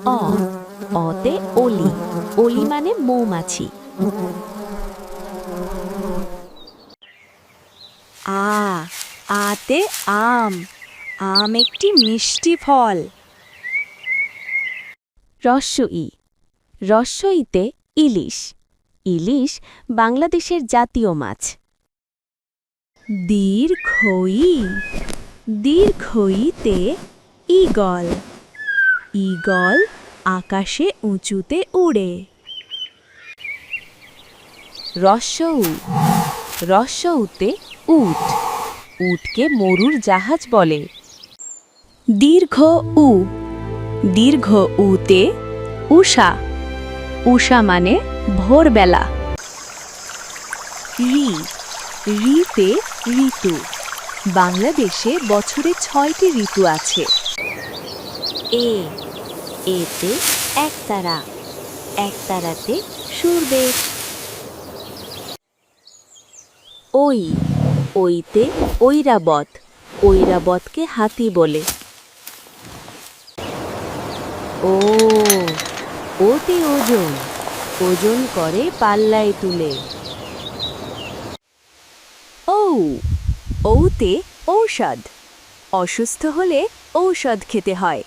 অ অতে অলি অলি মানে মৌমাছি। আ আতে আম আম একটি মিষ্টি ফল। ই ইতে ইলিশ ইলিশ বাংলাদেশের জাতীয় মাছ। দীর্ঘইতে ঈগল ঈগল আকাশে উঁচুতে উড়ে। উতে উট উটকে মরুর জাহাজ বলে। দীর্ঘ উতে উষা উষা মানে ভোরবেলা। রিতে ঋতু বাংলাদেশে বছরে ৬টি ঋতু আছে। এতে একতারা একতারাতে সূর্যদেব। ওইতে ঐরাবত ঐরাবতকে হাতি বলে। ওতে ওজন ওজন করে পাল্লায় তুলে। ঔতে ঔষধ অসুস্থ হলে ঔষধ খেতে হয়।